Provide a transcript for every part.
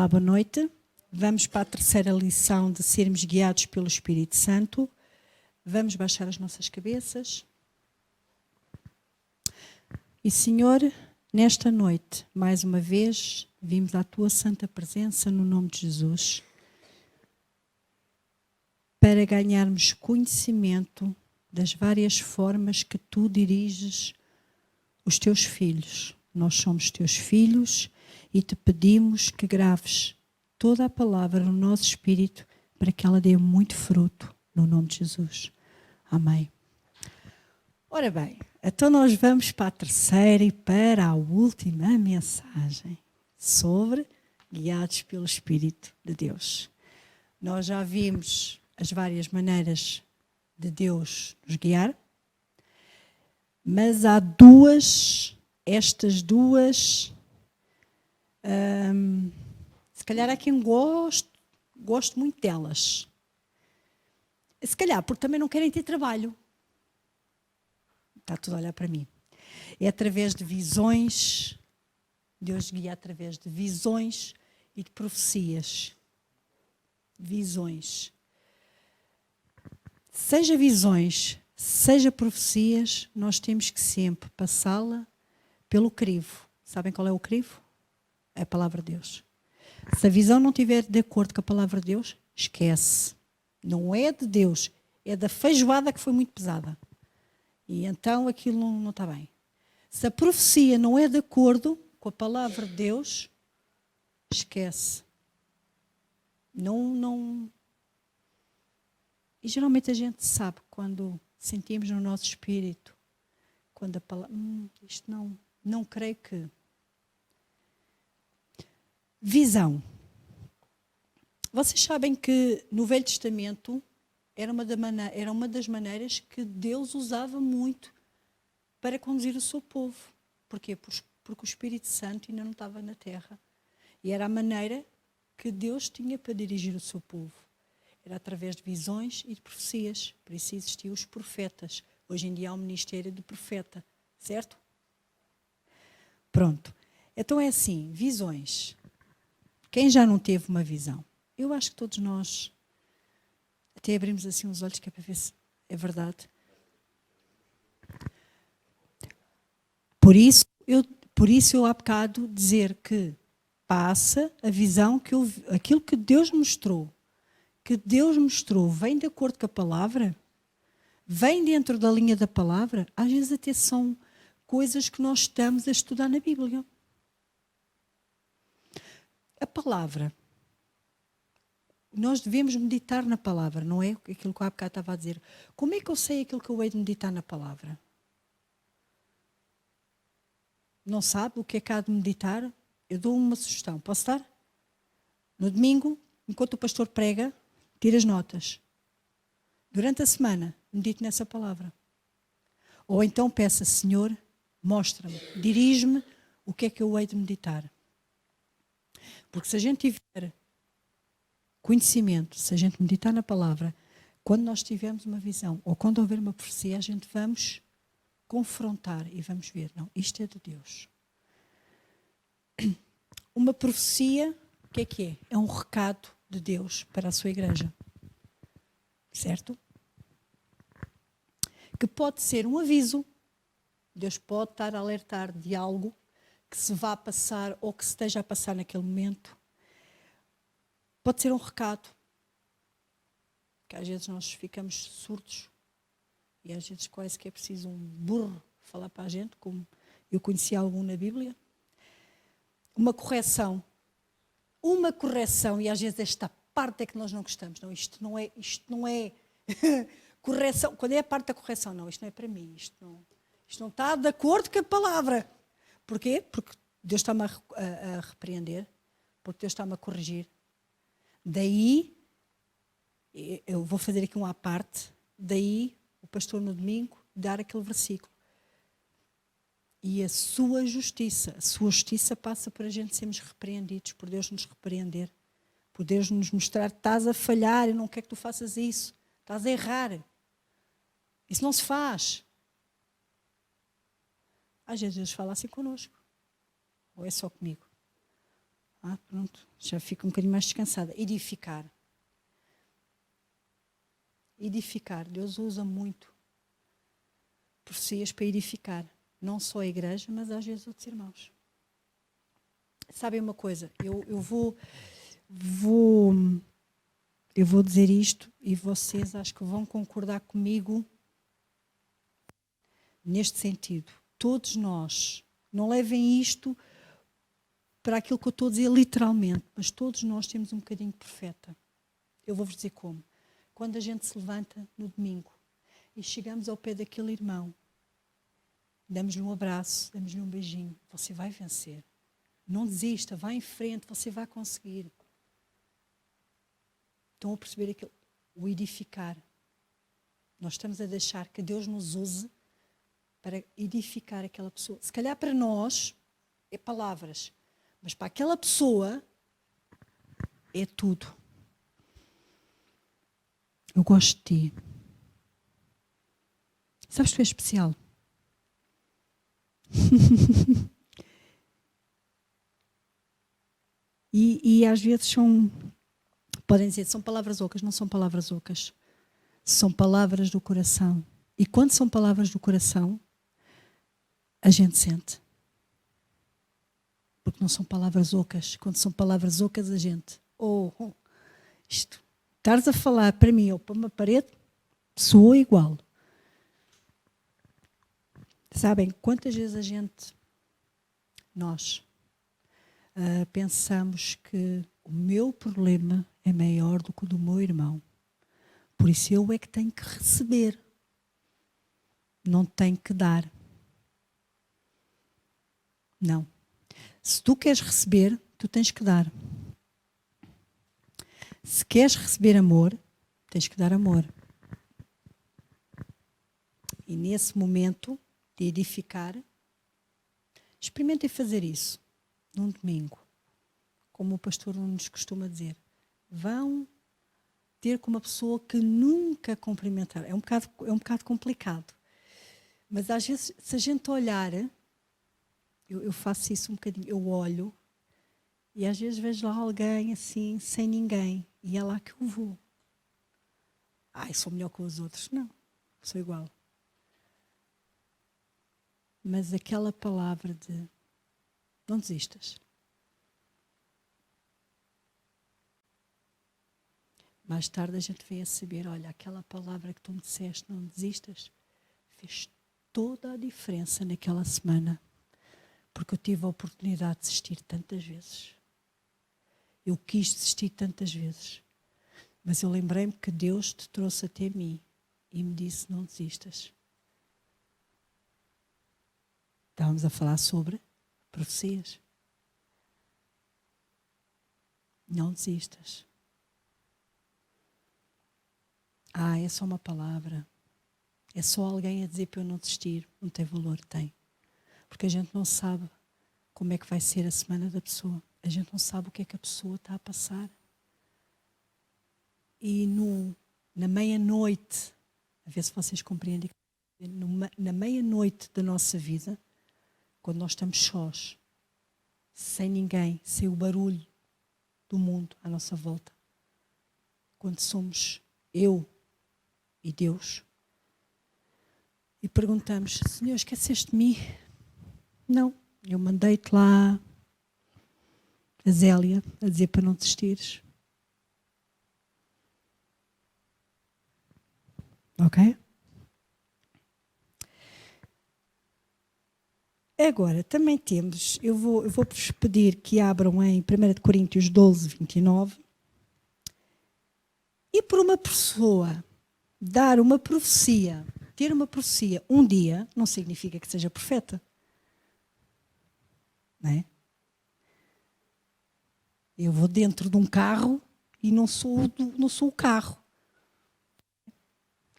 Olá, boa noite. Vamos para a terceira lição de sermos guiados pelo Espírito Santo. Vamos baixar as nossas cabeças. E, Senhor, nesta noite, mais uma vez, vimos à Tua santa presença no nome de Jesus para ganharmos conhecimento das várias formas que Tu diriges os Teus filhos. Nós somos Teus filhos e Te pedimos que graves toda a palavra no nosso espírito para que ela dê muito fruto, no nome de Jesus. Amém. Ora bem, então nós vamos para a terceira e para a última mensagem sobre guiados pelo Espírito de Deus. Nós já vimos as várias maneiras de Deus nos guiar, mas há estas duas, se calhar há quem gosto muito delas. Se calhar porque também não querem ter trabalho. Está tudo a olhar para mim. É através de visões, Deus guia através de visões e de profecias. Visões. Seja visões, seja profecias, nós temos que sempre passá-la pelo crivo. Sabem qual é o crivo? É a palavra de Deus. Se a visão não estiver de acordo com a palavra de Deus, esquece. Não é de Deus, é da feijoada que foi muito pesada. E então aquilo não está bem. Se a profecia não é de acordo com a palavra de Deus, esquece. Não. E geralmente a gente sabe quando sentimos no nosso espírito, quando a palavra, isto não creio que. Visão. Vocês sabem que no Velho Testamento era uma das maneiras que Deus usava muito para conduzir o seu povo. Porquê? Porque o Espírito Santo ainda não estava na terra. E era a maneira que Deus tinha para dirigir o seu povo. Era através de visões e de profecias. Por isso existiam os profetas. Hoje em dia há um ministério de profeta. Certo? Pronto. Então é assim, visões. Quem já não teve uma visão? Eu acho que todos nós até abrimos assim os olhos que é para ver se é verdade. Por isso eu há bocado dizer que passa a visão, aquilo que Deus mostrou vem de acordo com a palavra, vem dentro da linha da palavra, às vezes até são coisas que nós estamos a estudar na Bíblia. A palavra. Nós devemos meditar na palavra, não é aquilo que eu há bocado estava a dizer. Como é que eu sei aquilo que eu hei de meditar na palavra? Não sabe o que é que há de meditar? Eu dou uma sugestão. Posso dar? No domingo, enquanto o pastor prega, tira as notas. Durante a semana, medite nessa palavra. Ou então peça, Senhor, mostra-me, dirige-me o que é que eu hei de meditar. Porque se a gente tiver conhecimento, se a gente meditar na palavra, quando nós tivermos uma visão ou quando houver uma profecia, a gente vamos confrontar e vamos ver, não, isto é de Deus. Uma profecia, o que é? É um recado de Deus para a sua igreja. Certo? Que pode ser um aviso. Deus pode estar a alertar de algo que se vá passar ou que se esteja a passar naquele momento. Pode ser um recado, que às vezes nós ficamos surdos e às vezes quase que é preciso um burro falar para a gente, como eu conheci algum na Bíblia. Uma correção, e às vezes esta parte é que nós não gostamos. Não, isto não é correção. Quando é a parte da correção, não, isto não é para mim, isto não está de acordo com a palavra. Porquê? Porque Deus está-me a repreender, porque Deus está-me a corrigir. Daí, eu vou fazer aqui uma à parte, daí o pastor no domingo dar aquele versículo. E a sua justiça passa por a gente sermos repreendidos, por Deus nos repreender, por Deus nos mostrar que estás a falhar, eu não quero que tu faças isso, estás a errar. Isso não se faz. Às vezes Deus fala assim connosco, ou é só comigo? Pronto, já fico um bocadinho mais descansada. Edificar. Edificar. Deus usa muito profecias para edificar. Não só a igreja, mas às vezes outros irmãos. Sabem uma coisa? Eu vou dizer isto e vocês acho que vão concordar comigo neste sentido. Todos nós, não levem isto para aquilo que eu estou a dizer literalmente, mas todos nós temos um bocadinho de profeta. Eu vou-vos dizer como. Quando a gente se levanta no domingo e chegamos ao pé daquele irmão, damos-lhe um abraço, damos-lhe um beijinho, você vai vencer. Não desista, vá em frente, você vai conseguir. Estão a perceber aquilo? O edificar. Nós estamos a deixar que Deus nos use para edificar aquela pessoa. Se calhar para nós é palavras, mas para aquela pessoa é tudo. Eu gosto de ti. Sabes que tu és especial? e às vezes podem dizer, são palavras ocas, não são palavras ocas. São palavras do coração. E quando são palavras do coração, a gente sente. Porque não são palavras ocas. Quando são palavras ocas, a gente... isto. Estares a falar para mim ou para uma parede, soa igual. Sabem, quantas vezes nós pensamos que o meu problema é maior do que o do meu irmão. Por isso eu é que tenho que receber. Não tenho que dar. Não. Se tu queres receber, tu tens que dar. Se queres receber amor, tens que dar amor. E nesse momento de edificar, experimentem fazer isso num domingo. Como o pastor nos costuma dizer. Vão ter com uma pessoa que nunca cumprimentaram. É um bocado complicado. Mas às vezes, se a gente olhar, eu faço isso um bocadinho, eu olho e às vezes vejo lá alguém assim, sem ninguém, e é lá que eu vou. Eu sou melhor que os outros. Não, sou igual. Mas aquela palavra de não desistas. Mais tarde a gente vem a saber, olha, aquela palavra que tu me disseste, não desistas, fez toda a diferença naquela semana. Porque eu tive a oportunidade de desistir tantas vezes. Eu quis desistir tantas vezes. Mas eu lembrei-me que Deus te trouxe até mim e me disse, não desistas. Estávamos a falar sobre profecias. Não desistas. É só uma palavra. É só alguém a dizer para eu não desistir. Não tem valor, tem. Porque a gente não sabe como é que vai ser a semana da pessoa. A gente não sabe o que é que a pessoa está a passar. E na meia-noite, a ver se vocês compreendem, na meia-noite da nossa vida, quando nós estamos sós, sem ninguém, sem o barulho do mundo à nossa volta, quando somos eu e Deus, e perguntamos, Senhor, esqueceste de mim? Não, eu mandei-te lá a Zélia a dizer para não desistires. Ok? Agora, também temos, eu vou-vos pedir que abram em 1 Coríntios 12, 29. E por uma pessoa dar uma profecia, ter uma profecia um dia, não significa que seja profeta. Não é? Eu vou dentro de um carro e não sou o carro.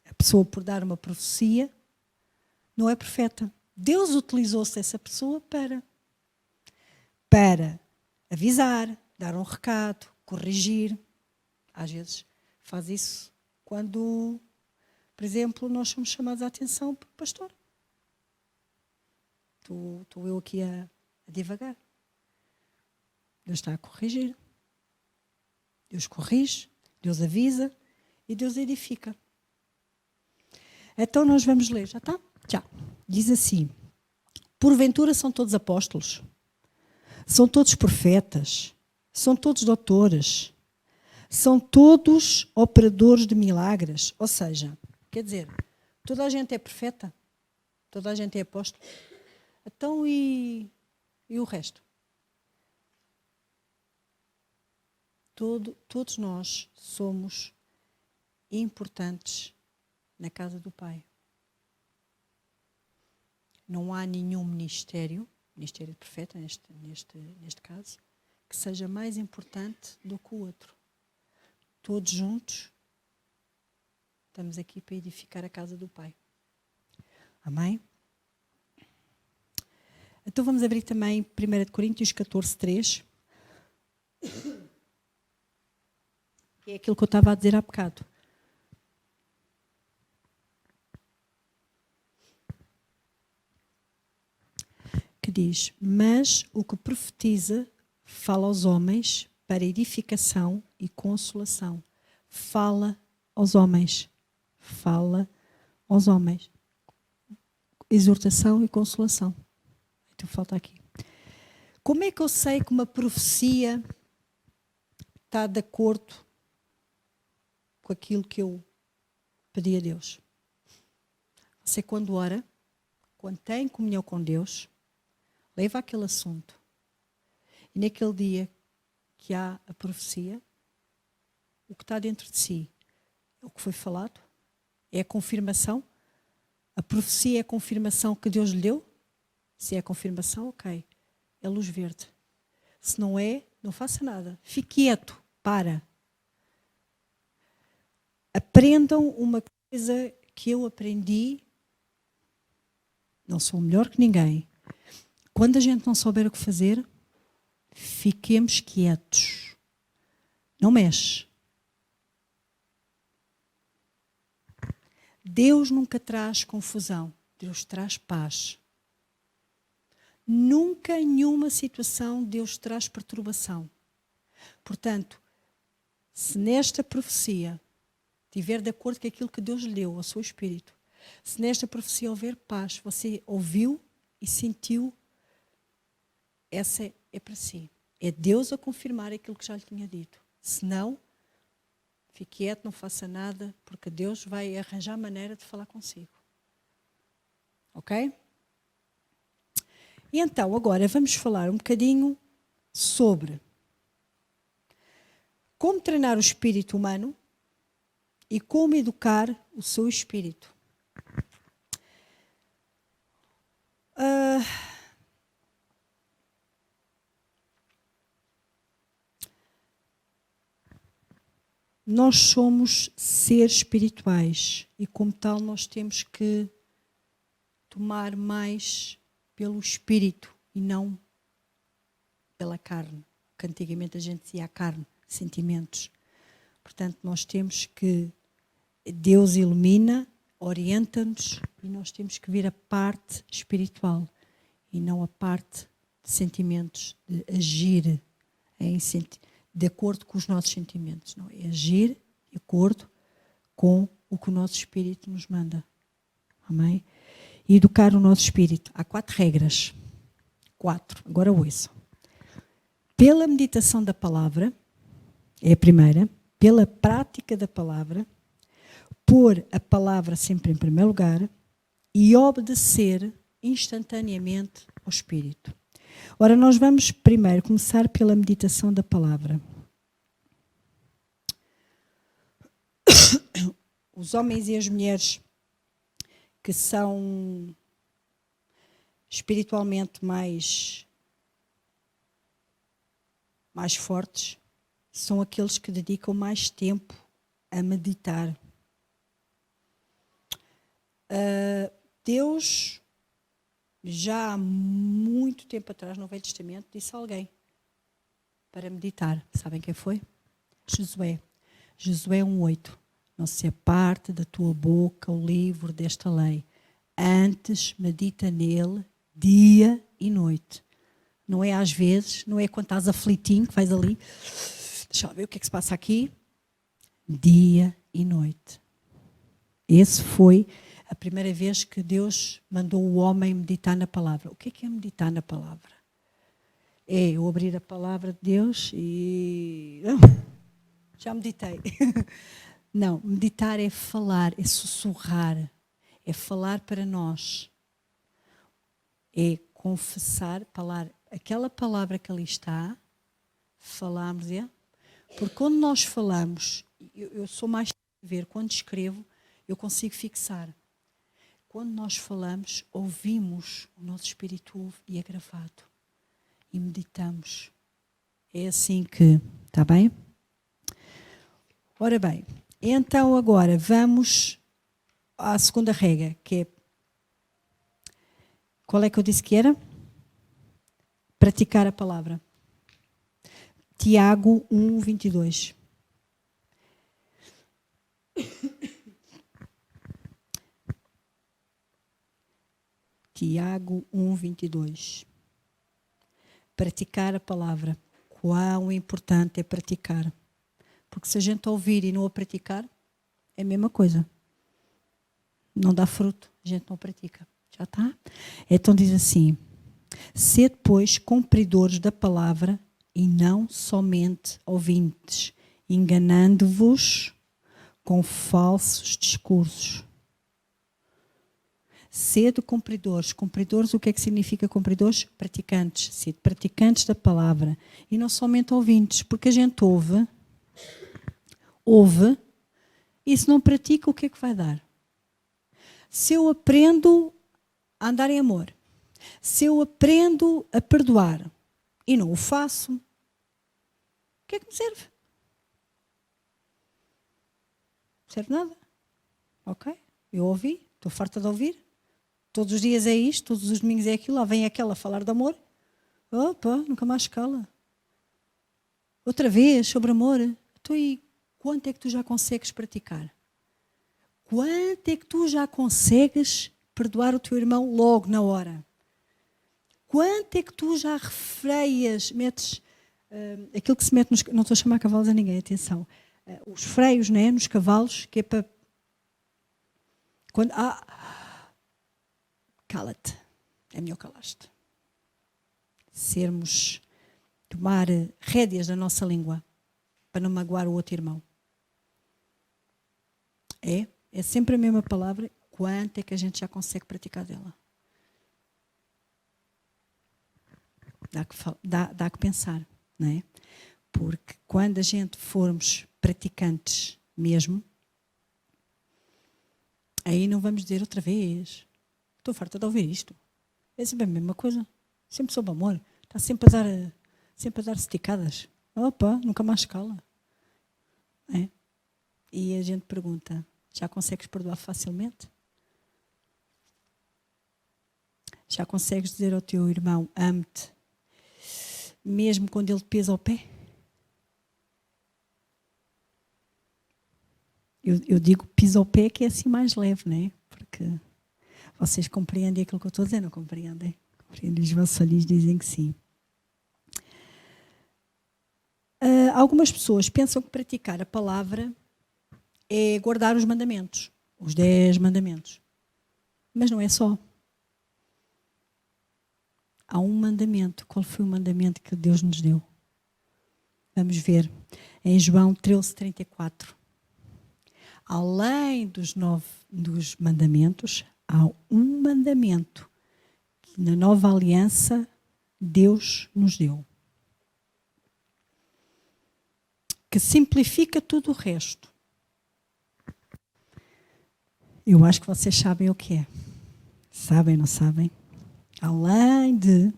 A pessoa, por dar uma profecia, não é profeta. Deus utilizou-se dessa pessoa para avisar, dar um recado, corrigir. Às vezes faz isso quando, por exemplo, nós somos chamados a atenção pelo pastor. Estou eu aqui a divagar. Deus está a corrigir. Deus corrige, Deus avisa e Deus edifica. Então nós vamos ler, já está? Já. Diz assim: porventura são todos apóstolos? São todos profetas? São todos doutores? São todos operadores de milagres? Ou seja, quer dizer, toda a gente é profeta? Toda a gente é apóstolo? Então e o resto? Todos nós somos importantes na casa do Pai. Não há nenhum ministério de profeta, neste caso, que seja mais importante do que o outro. Todos juntos estamos aqui para edificar a casa do Pai. Amém? Então vamos abrir também 1 Coríntios 14:3. Que é aquilo que eu estava a dizer há bocado. Que diz: mas o que profetiza fala aos homens para edificação e consolação. Fala aos homens. Fala aos homens. Exortação e consolação. Então falta aqui. Como é que eu sei que uma profecia está de acordo com aquilo que eu pedi a Deus? Você, quando ora, quando tem comunhão com Deus, leva aquele assunto. E naquele dia que há a profecia, o que está dentro de si é o que foi falado? É a confirmação? A profecia é a confirmação que Deus lhe deu? Se é a confirmação, ok. É luz verde. Se não é, não faça nada. Fique quieto. Para. Aprendam uma coisa que eu aprendi. Não sou melhor que ninguém. Quando a gente não souber o que fazer, fiquemos quietos. Não mexe. Deus nunca traz confusão. Deus traz paz. Nunca em nenhuma situação Deus traz perturbação. Portanto, se nesta profecia estiver de acordo com aquilo que Deus lhe deu ao seu espírito, se nesta profecia houver paz, você ouviu e sentiu, essa é para si. É Deus a confirmar aquilo que já lhe tinha dito. Se não, fique quieto, não faça nada, porque Deus vai arranjar maneira de falar consigo. Ok? E então, agora vamos falar um bocadinho sobre como treinar o espírito humano e como educar o seu espírito. Nós somos seres espirituais e, como tal, nós temos que tomar mais pelo espírito e não pela carne. Que antigamente a gente dizia a carne, sentimentos. Portanto, nós temos que... Deus ilumina, orienta-nos e nós temos que vir a parte espiritual e não a parte de sentimentos, de agir de acordo com os nossos sentimentos. Não, é agir de acordo com o que o nosso espírito nos manda. Amém? E educar o nosso espírito. Há 4 regras. 4. Agora ouçam. Pela meditação da palavra, é a primeira. Pela prática da palavra. Pôr a palavra sempre em primeiro lugar. E obedecer instantaneamente ao espírito. Ora, nós vamos primeiro começar pela meditação da palavra. Os homens e as mulheres que são espiritualmente mais fortes são aqueles que dedicam mais tempo a meditar. Deus, já há muito tempo atrás, no Velho Testamento, disse a alguém para meditar. Sabem quem foi? Josué. Josué 1:8. Não se aparte da tua boca o livro desta lei. Antes medita nele dia e noite. Não é às vezes, não é quando estás aflitinho, que vais ali. Deixa eu ver o que é que se passa aqui. Dia e noite. Esse foi a primeira vez que Deus mandou o homem meditar na palavra. O que é meditar na palavra? É eu abrir a palavra de Deus e... já meditei. Não, meditar é falar, é sussurrar, é falar para nós. É confessar, falar aquela palavra que ali está, falarmos, porque quando nós falamos, eu sou mais a ver, quando escrevo, eu consigo fixar. Quando nós falamos, ouvimos, o nosso espírito ouve e é gravado. E meditamos. É assim que, está bem? Ora bem, então agora vamos à segunda regra, que é, qual é que eu disse que era? Praticar a palavra. Tiago 1:22. Tiago 1:22. Praticar a palavra. Quão importante é praticar. Porque se a gente ouvir e não a praticar, é a mesma coisa. Não dá fruto, a gente não pratica. Já está? Então diz assim: sede, pois, cumpridores da palavra e não somente ouvintes, enganando-vos com falsos discursos. Sede cumpridores. Cumpridores, o que é que significa cumpridores? Praticantes. Sede praticantes da palavra e não somente ouvintes, porque a gente ouve, e se não pratica, o que é que vai dar? Se eu aprendo a andar em amor, se eu aprendo a perdoar e não o faço, o que é que me serve? Não serve nada. Ok? Eu ouvi, estou farta de ouvir. Todos os dias é isto, todos os domingos é aquilo, lá vem aquela a falar de amor. Opa, nunca mais cala. Outra vez, sobre amor. Então, e quanto é que tu já consegues praticar? Quanto é que tu já consegues perdoar o teu irmão logo na hora? Quanto é que tu já refreias, metes aquilo que se mete nos... Não estou a chamar cavalos a ninguém, atenção. Os freios, né, nos cavalos, que é para... Quando... cala-te. É melhor calar-te. Tomar rédeas da nossa língua para não magoar o outro irmão. É sempre a mesma palavra. Quanto é que a gente já consegue praticar dela? Dá que pensar, não é? Porque quando a gente formos praticantes mesmo, aí não vamos dizer outra vez, estou farta de ouvir isto. É sempre a mesma coisa. Sempre sob amor. Está sempre a dar esticadas. Opa, nunca mais cala. É? E a gente pergunta, já consegues perdoar facilmente? Já consegues dizer ao teu irmão, amo-te, mesmo quando ele te pesa ao pé? Eu digo pisa ao pé que é assim mais leve, não é? Porque vocês compreendem aquilo que eu estou a dizer, não compreendem? Compreendem, os vossos olhos dizem que sim. Algumas pessoas pensam que praticar a palavra é guardar os mandamentos, os 10 mandamentos. Mas não é só. Há um mandamento. Qual foi o mandamento que Deus nos deu? Vamos ver. Em João 13:34. Além dos mandamentos, há um mandamento que na nova aliança Deus nos deu. Que simplifica tudo o resto. Eu acho que vocês sabem o que é. Sabem, não sabem? Além de...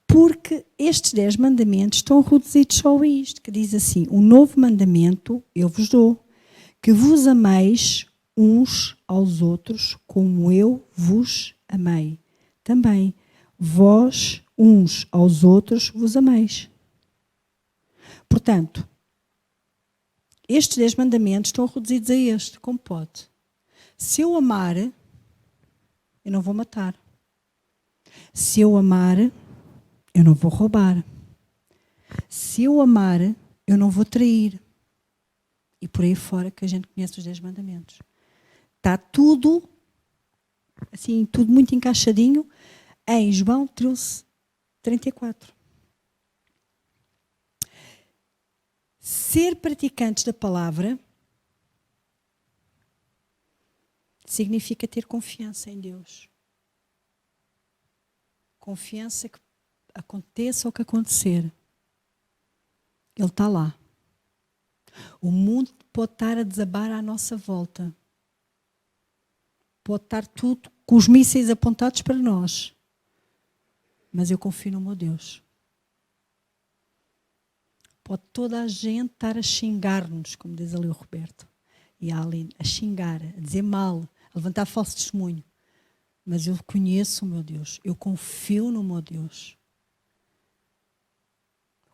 Porque estes 10 mandamentos estão reduzidos só a isto, que diz assim, um novo mandamento eu vos dou, que vos ameis uns aos outros como eu vos amei. Também, vós uns aos outros vos ameis. Portanto, estes 10 mandamentos estão reduzidos a este, como pode. Se eu amar, eu não vou matar. Se eu amar, eu eu não vou roubar. Se eu amar, eu não vou trair. E por aí fora que a gente conhece os 10 mandamentos. Está tudo, assim, tudo muito encaixadinho em João 13:34. Ser praticantes da palavra significa ter confiança em Deus. Confiança que aconteça o que acontecer. Ele está lá. O mundo pode estar a desabar à nossa volta. Pode estar tudo com os mísseis apontados para nós. Mas eu confio no meu Deus. Pode toda a gente estar a xingar-nos, como diz ali o Roberto. E a Aline, a xingar, a dizer mal, a levantar falso testemunho. Mas eu conheço o meu Deus. Eu confio no meu Deus.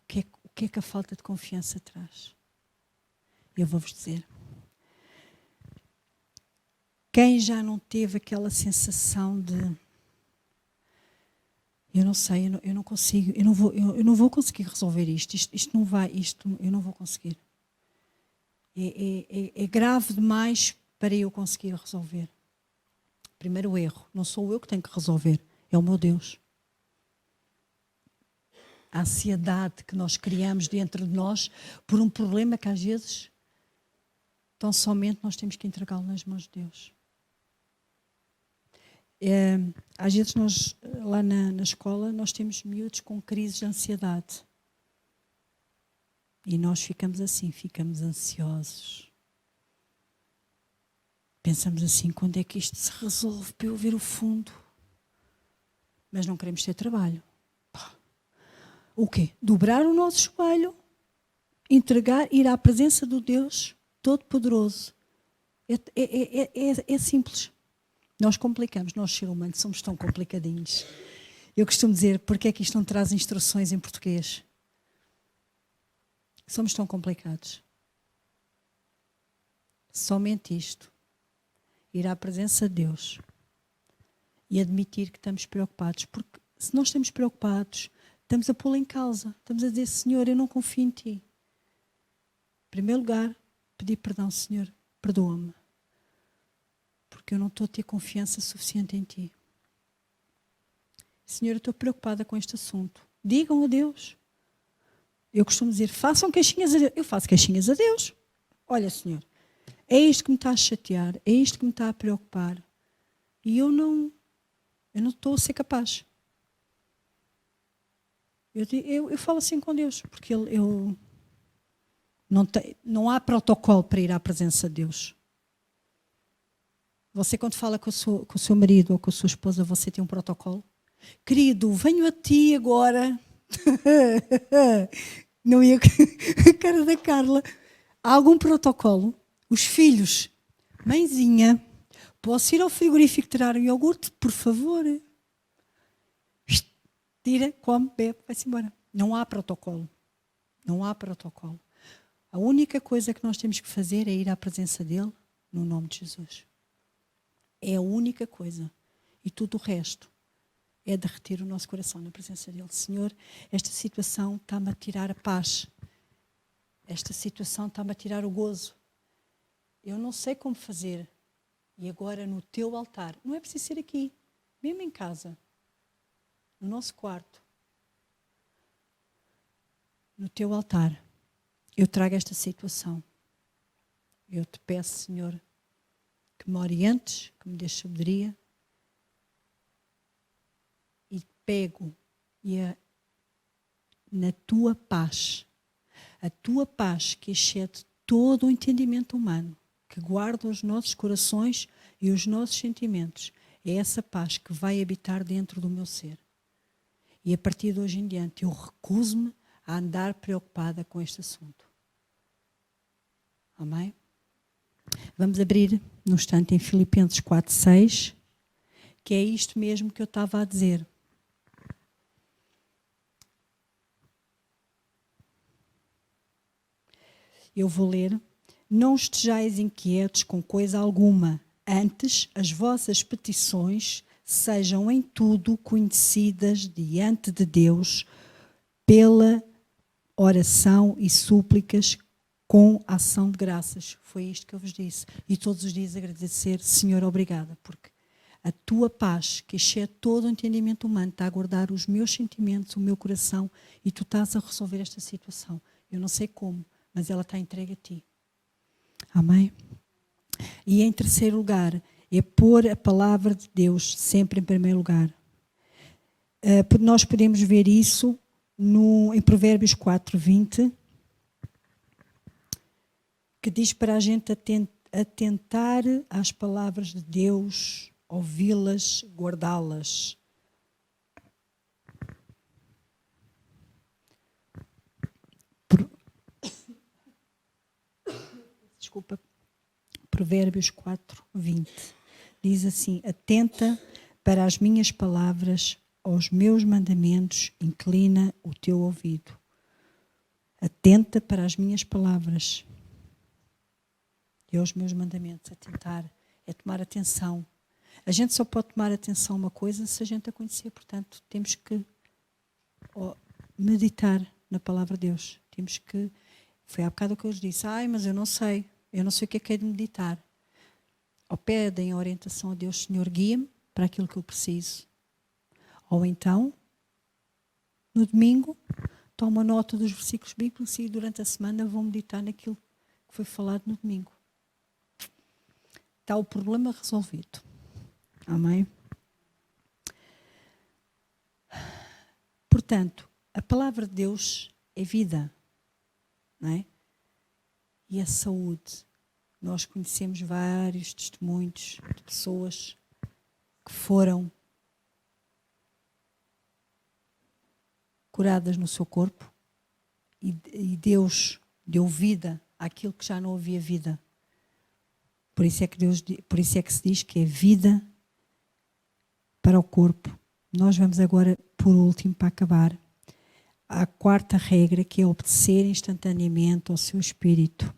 O que é que a falta de confiança traz? Eu vou-vos dizer. Quem já não teve aquela sensação de eu não sei, eu não consigo, eu não vou conseguir resolver isto não vai, eu não vou conseguir. É grave demais para eu conseguir resolver. Primeiro erro, não sou eu que tenho que resolver, é o meu Deus. A ansiedade que nós criamos dentro de nós por um problema que às vezes tão somente nós temos que entregá-lo nas mãos de Deus. Às vezes nós, lá na escola, nós temos miúdos com crises de ansiedade. E nós ficamos assim, ficamos ansiosos. Pensamos assim, quando é que isto se resolve para eu ver o fundo? Mas não queremos ter trabalho. O quê? Dobrar o nosso joelho, entregar, ir à presença do Deus Todo-Poderoso. É simples. Nós complicamos, nós seres humanos somos tão complicadinhos. Eu costumo dizer, porque é que isto não traz instruções em português? Somos tão complicados. Somente isto. Ir à presença de Deus e admitir que estamos preocupados. Porque se nós estamos preocupados, estamos a pô-lo em causa. Estamos a dizer, Senhor, eu não confio em Ti. Em primeiro lugar, pedir perdão, Senhor, perdoa-me. Porque eu não estou a ter confiança suficiente em Ti. Senhor, eu estou preocupada com este assunto. Digam a Deus. Eu costumo dizer, façam queixinhas a Deus. Eu faço queixinhas a Deus. Olha, Senhor, é isto que me está a chatear, é isto que me está a preocupar. E eu não estou a ser capaz. Eu falo assim com Deus, porque não há protocolo para ir à presença de Deus. Você, quando fala com o seu marido ou com a sua esposa, você tem um protocolo? Querido, venho a ti agora. Não ia a cara da Carla. Há algum protocolo? Os filhos, mãezinha, posso ir ao frigorífico tirar o iogurte, por favor? Tira, come, bebe, vai-se embora. Não há protocolo. Não há protocolo. A única coisa que nós temos que fazer é ir à presença dele, no nome de Jesus. É a única coisa. E tudo o resto é derreter o nosso coração na presença dele. Senhor, esta situação está-me a tirar a paz. Esta situação está-me a tirar o gozo. Eu não sei como fazer. E agora no teu altar, não é preciso ser aqui, mesmo em casa, no nosso quarto, no teu altar, eu trago esta situação. Eu te peço, Senhor, que me orientes, que me dês sabedoria e pego na tua paz, a tua paz que excede todo o entendimento humano, que guarda os nossos corações e os nossos sentimentos. É essa paz que vai habitar dentro do meu ser. E a partir de hoje em diante eu recuso-me a andar preocupada com este assunto. Amém? Vamos abrir no instante em Filipenses 4:6, que é isto mesmo que eu estava a dizer. Eu vou ler. Não estejais inquietos com coisa alguma, antes as vossas petições sejam em tudo conhecidas diante de Deus pela oração e súplicas com ação de graças. Foi isto que eu vos disse. E todos os dias agradecer, Senhor, obrigada, porque a tua paz, que excede todo o entendimento humano, está a guardar os meus sentimentos, o meu coração, e tu estás a resolver esta situação. Eu não sei como, mas ela está entregue a ti. Amém? E em terceiro lugar, é pôr a palavra de Deus sempre em primeiro lugar. Nós podemos ver isso em Provérbios 4:20, que diz para a gente atentar às palavras de Deus, ouvi-las, guardá-las. Desculpa. Provérbios 4:20. Diz assim: atenta para as minhas palavras, aos meus mandamentos, inclina o teu ouvido. Atenta para as minhas palavras e aos meus mandamentos. Atentar é tomar atenção. A gente só pode tomar atenção a uma coisa se a gente a conhecer. Portanto, temos que meditar na palavra de Deus. Temos que... Foi há bocado o que eu lhes disse. Mas eu não sei. Eu não sei o que é de meditar. Ou pedem a orientação a Deus, Senhor, guia-me para aquilo que eu preciso. Ou então, no domingo, tomo nota dos versículos bíblicos e durante a semana vou meditar naquilo que foi falado no domingo. Está o problema resolvido. Amém? Portanto, a palavra de Deus é vida, não é? E a saúde. Nós conhecemos vários testemunhos de pessoas que foram curadas no seu corpo e Deus deu vida àquilo que já não havia vida. Por isso é que se diz que é vida para o corpo. Nós vamos agora, por último, para acabar, a quarta regra, que é obedecer instantaneamente ao seu espírito.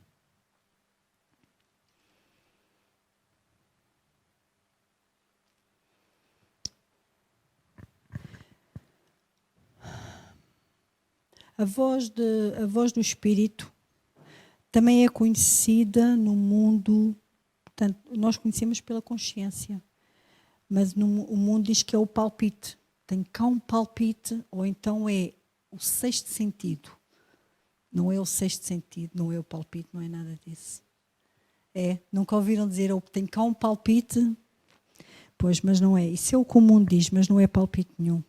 A voz do Espírito também é conhecida no mundo, portanto, nós conhecemos pela consciência, mas o mundo diz que é o palpite. Tem cá um palpite, ou então é o sexto sentido. Não é o sexto sentido, não é o palpite, não é nada disso. Nunca ouviram dizer, tem cá um palpite? Pois, mas não é. Isso é o que o mundo diz, mas não é palpite nenhum.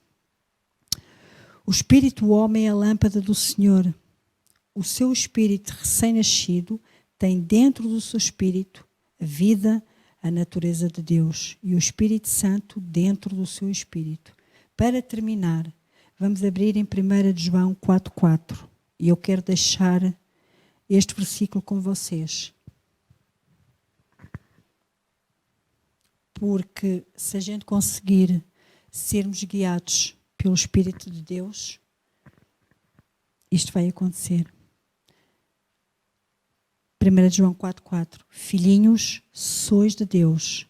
O espírito do homem é a lâmpada do Senhor. O seu espírito recém-nascido tem dentro do seu espírito a vida, a natureza de Deus. E o Espírito Santo dentro do seu espírito. Para terminar, vamos abrir em 1 João 4:4. E eu quero deixar este versículo com vocês. Porque se a gente conseguir sermos guiados pelo Espírito de Deus, isto vai acontecer. 1 João 4:4. Filhinhos, sois de Deus,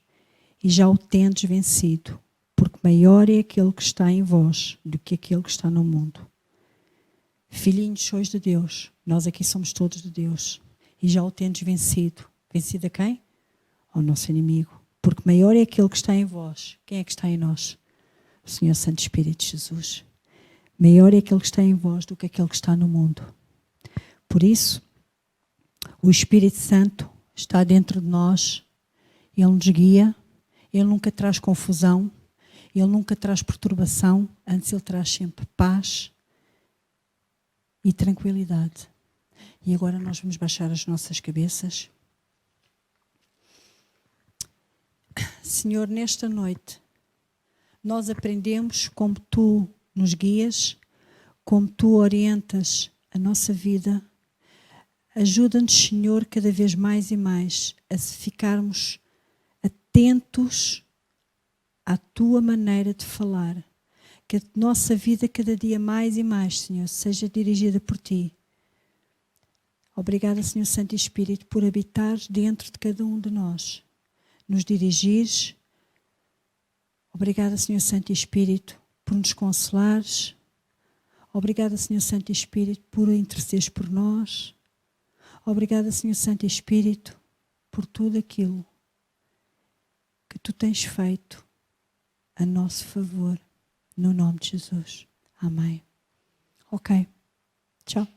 e já o tendes vencido, porque maior é aquele que está em vós do que aquele que está no mundo. Filhinhos, sois de Deus. Nós aqui somos todos de Deus. E já o tendes vencido. Vencido a quem? Ao nosso inimigo. Porque maior é aquele que está em vós. Quem é que está em nós? O Senhor Santo Espírito de Jesus. Maior é aquele que está em vós do que aquele que está no mundo. Por isso, o Espírito Santo está dentro de nós. Ele nos guia. Ele nunca traz confusão. Ele nunca traz perturbação. Antes ele traz sempre paz e tranquilidade. E agora nós vamos baixar as nossas cabeças. Senhor, nesta noite, nós aprendemos como Tu nos guias, como Tu orientas a nossa vida. Ajuda-nos, Senhor, cada vez mais e mais a ficarmos atentos à Tua maneira de falar. Que a nossa vida cada dia mais e mais, Senhor, seja dirigida por Ti. Obrigada, Senhor Santo Espírito, por habitares dentro de cada um de nós. Nos dirigires. Obrigada, Senhor Santo Espírito, por nos consolares. Obrigada, Senhor Santo Espírito, por intercederes por nós. Obrigada, Senhor Santo Espírito, por tudo aquilo que tu tens feito a nosso favor, no nome de Jesus. Amém. Ok. Tchau.